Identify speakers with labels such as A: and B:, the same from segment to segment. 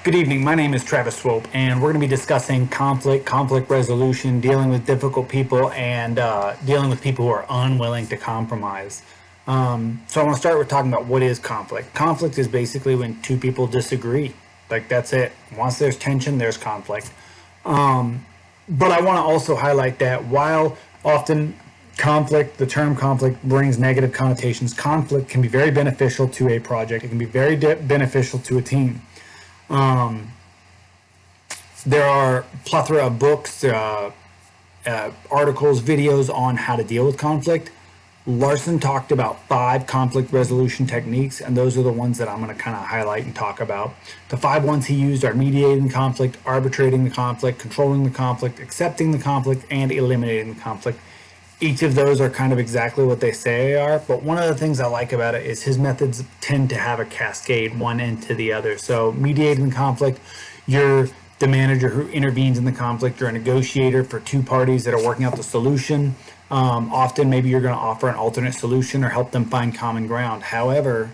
A: Good evening. My name is Travis Swope, and we're going to be discussing conflict resolution, dealing with difficult people, and dealing with people who are unwilling to compromise. So I want to start with talking about what is conflict. Conflict is basically when two people disagree. Like, that's it. Once there's tension, there's conflict. But I want to also highlight that while often the term conflict brings negative connotations, conflict can be very beneficial to a project. It can be very beneficial to a team. There are plethora of books, articles, videos on how to deal with conflict. Larson talked about 5 conflict resolution techniques, and those are the ones that I'm going to kind of highlight and talk about. The 5 ones he used are mediating the conflict, arbitrating the conflict, controlling the conflict, accepting the conflict, and eliminating the conflict. Each of those are kind of exactly what they say they are, but one of the things I like about it is his methods tend to have a cascade one into the other. So mediating the conflict, you're the manager who intervenes in the conflict. You're a negotiator for two parties that are working out the solution. Often maybe you're going to offer an alternate solution or help them find common ground. However,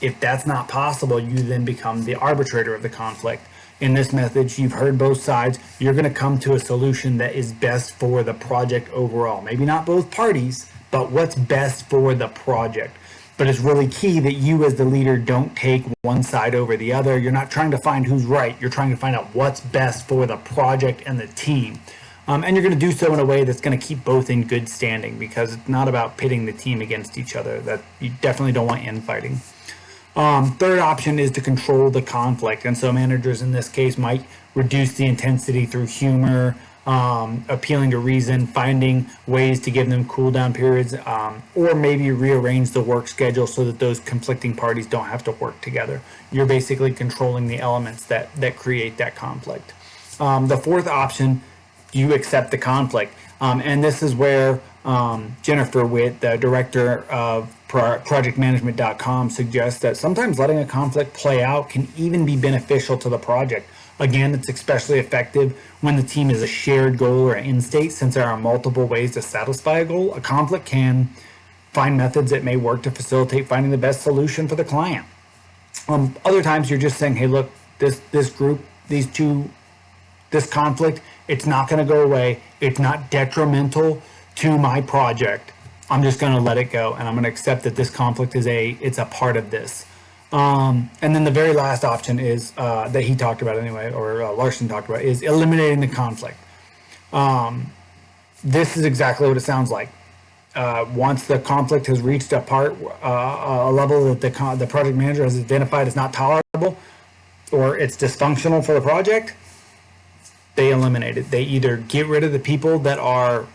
A: if that's not possible, you then become the arbitrator of the conflict. In this method, you've heard both sides. You're going to come to a solution that is best for the project overall. Maybe not both parties, but what's best for the project. But it's really key that you as the leader don't take one side over the other. You're not trying to find who's right. You're trying to find out what's best for the project and the team. And you're going to do so in a way that's going to keep both in good standing, because it's not about pitting the team against each other. That you definitely don't want infighting. Third option is to control the conflict. And so managers in this case might reduce the intensity through humor, appealing to reason, finding ways to give them cool down periods, or maybe rearrange the work schedule so that those conflicting parties don't have to work together. You're basically controlling the elements that create that conflict. The fourth option, you accept the conflict. And this is where Jennifer Witt, the director of projectmanagement.com, suggests that sometimes letting a conflict play out can even be beneficial to the project. Again, it's especially effective when the team is a shared goal or an end state, since there are multiple ways to satisfy a goal. A conflict can find methods that may work to facilitate finding the best solution for the client. Other times you're just saying, hey, look, this group, this conflict, it's not going to go away. It's not detrimental to my project. I'm just going to let it go, and I'm going to accept that this conflict it's a part of this. And then the very last option is that he talked about anyway, or Larson talked about, is eliminating the conflict. This is exactly what it sounds like. Once the conflict has reached a level that the project manager has identified as not tolerable, or it's dysfunctional for the project, they eliminate it. They either get rid of the people that are,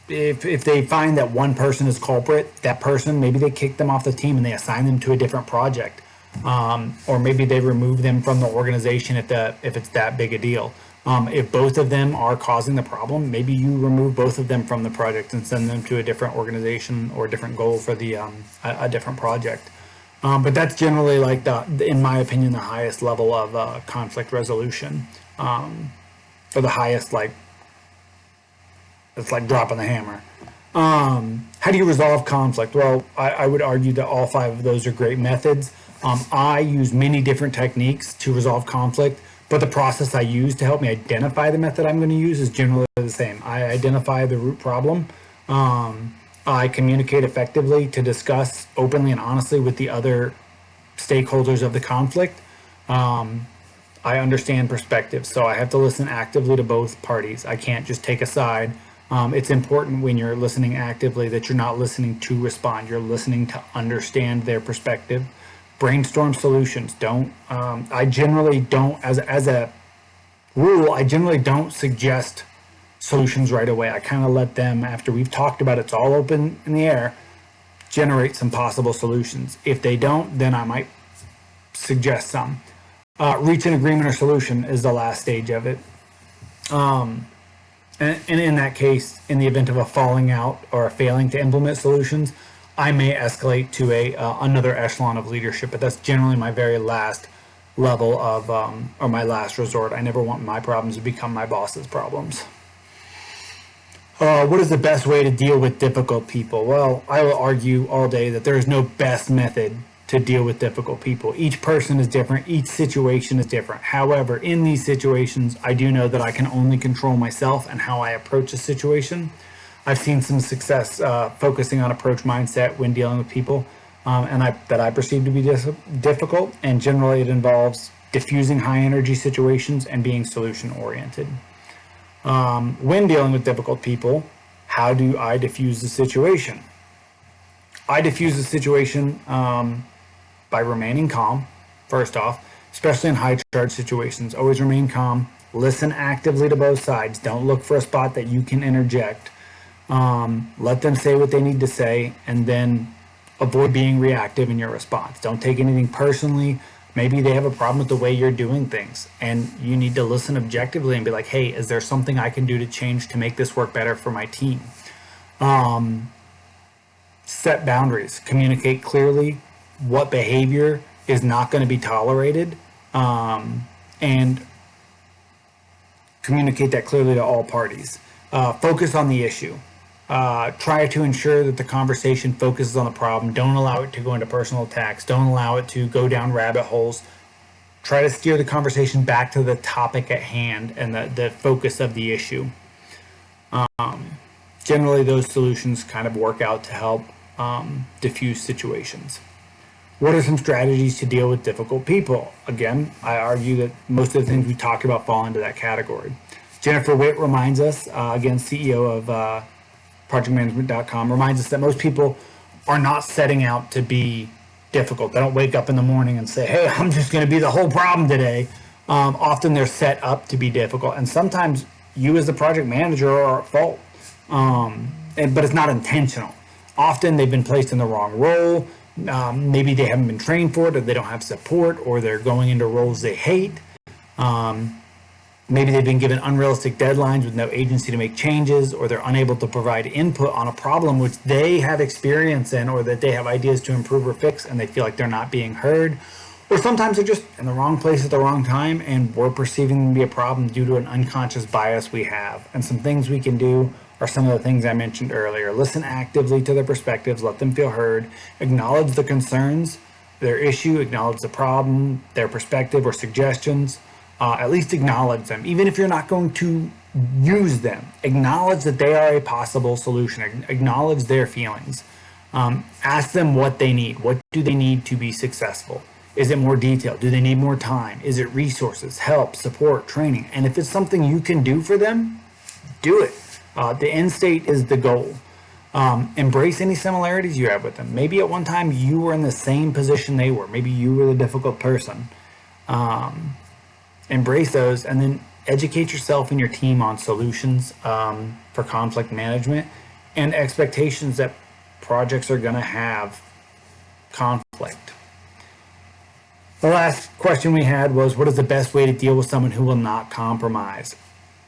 A: if they find that one person is culprit, that person, maybe they kick them off the team and they assign them to a different project. Or maybe they remove them from the organization if it's that big a deal. If both of them are causing the problem, maybe you remove both of them from the project and send them to a different organization or a different goal for a different project. But that's generally, like, in my opinion, the highest level of conflict resolution. Or the highest, it's like dropping the hammer. How do you resolve conflict? Well, I would argue that all 5 of those are great methods. I use many different techniques to resolve conflict, but the process I use to help me identify the method I'm going to use is generally the same. I identify the root problem. I communicate effectively to discuss openly and honestly with the other stakeholders of the conflict. I understand perspectives, so I have to listen actively to both parties. I can't just take a side. It's important when you're listening actively that you're not listening to respond. You're listening to understand their perspective. Brainstorm solutions. I generally don't, as a rule, I generally don't suggest solutions right away. I kind of let them, after we've talked about it's all open in the air, generate some possible solutions. If they don't, then I might suggest some. Reach an agreement or solution is the last stage of it. And in that case, in the event of a falling out or a failing to implement solutions, I may escalate to another echelon of leadership, but that's generally my very last level of, or my last resort. I never want my problems to become my boss's problems. What is the best way to deal with difficult people? Well, I will argue all day that there is no best method to deal with difficult people. Each person is different, each situation is different. However, in these situations, I do know that I can only control myself and how I approach a situation. I've seen some success focusing on approach mindset when dealing with people, that I perceive to be difficult, and generally it involves diffusing high energy situations and being solution oriented. When dealing with difficult people, how do I diffuse the situation? I diffuse the situation by remaining calm, first off, especially in high charge situations. Always remain calm, listen actively to both sides. Don't look for a spot that you can interject. Let them say what they need to say, and then avoid being reactive in your response. Don't take anything personally. Maybe they have a problem with the way you're doing things, and you need to listen objectively and be like, hey, is there something I can do to change to make this work better for my team? Set boundaries, communicate clearly what behavior is not going to be tolerated, and communicate that clearly to all parties. Focus on the issue. Try to ensure that the conversation focuses on the problem. Don't allow it to go into personal attacks. Don't allow it to go down rabbit holes. Try to steer the conversation back to the topic at hand and the focus of the issue. Generally, those solutions kind of work out to help diffuse situations. What are some strategies to deal with difficult people? Again, I argue that most of the things we talked about fall into that category. Jennifer Witt reminds us, again, CEO of projectmanagement.com, reminds us that most people are not setting out to be difficult. They don't wake up in the morning and say, hey, I'm just going to be the whole problem today. Often they're set up to be difficult. And sometimes you as the project manager are at fault, but it's not intentional. Often they've been placed in the wrong role. Maybe they haven't been trained for it, or they don't have support, or they're going into roles they hate. Maybe they've been given unrealistic deadlines with no agency to make changes, or they're unable to provide input on a problem which they have experience in, or that they have ideas to improve or fix, and they feel like they're not being heard. Or sometimes they're just in the wrong place at the wrong time, and we're perceiving them to be a problem due to an unconscious bias we have. And some things we can do are some of the things I mentioned earlier. Listen actively to their perspectives, let them feel heard, acknowledge the concerns, their issue, acknowledge the problem, their perspective or suggestions. At least acknowledge them. Even if you're not going to use them, acknowledge that they are a possible solution. Acknowledge their feelings. Ask them what they need. What do they need to be successful? Is it more detail? Do they need more time? Is it resources, help, support, training? And if it's something you can do for them, do it. The end state is the goal. Embrace any similarities you have with them. Maybe at one time you were in the same position they were. Maybe you were the difficult person. Embrace those, and then educate yourself and your team on solutions for conflict management and expectations that projects are going to have conflict. The last question we had was, what is the best way to deal with someone who will not compromise?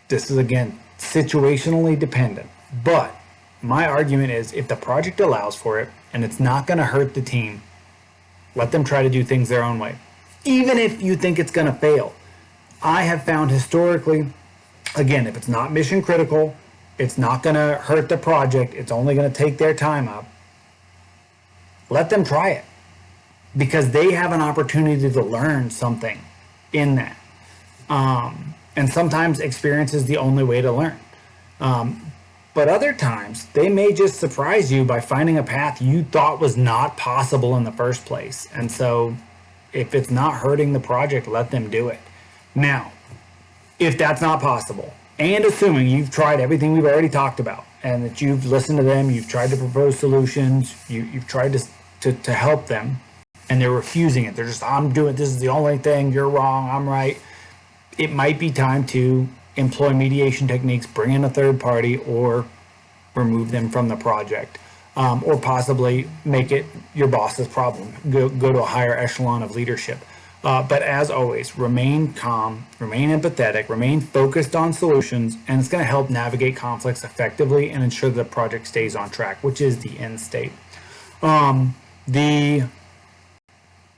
A: This is, again, situationally dependent, but my argument is if the project allows for it and it's not going to hurt the team, let them try to do things their own way, even if you think it's going to fail. I have found historically, again, if it's not mission critical, it's not going to hurt the project, it's only going to take their time up, let them try it, because they have an opportunity to learn something in that. And sometimes experience is the only way to learn. But other times, they may just surprise you by finding a path you thought was not possible in the first place. And so if it's not hurting the project, let them do it. Now, if that's not possible, and assuming you've tried everything we've already talked about, and that you've listened to them, you've tried to propose solutions, you've tried to help them, and they're refusing it. They're just, I'm doing, this is the only thing, you're wrong, I'm right. It might be time to employ mediation techniques, bring in a third party, or remove them from the project. Or possibly make it your boss's problem, go to a higher echelon of leadership. But as always, remain calm, remain empathetic, remain focused on solutions, and it's going to help navigate conflicts effectively and ensure that the project stays on track, which is the end state. The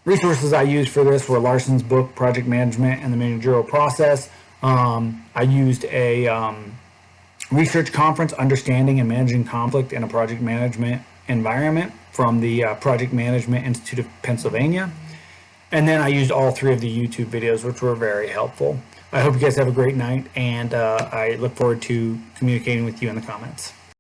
A: resources I used for this were Larson's book, Project Management and the Managerial Process. I used a research conference, Understanding and Managing Conflict in a Project Management environment from the Project Management Institute of Pennsylvania. And then I used all 3 of the YouTube videos, which were very helpful. I hope you guys have a great night, and I look forward to communicating with you in the comments.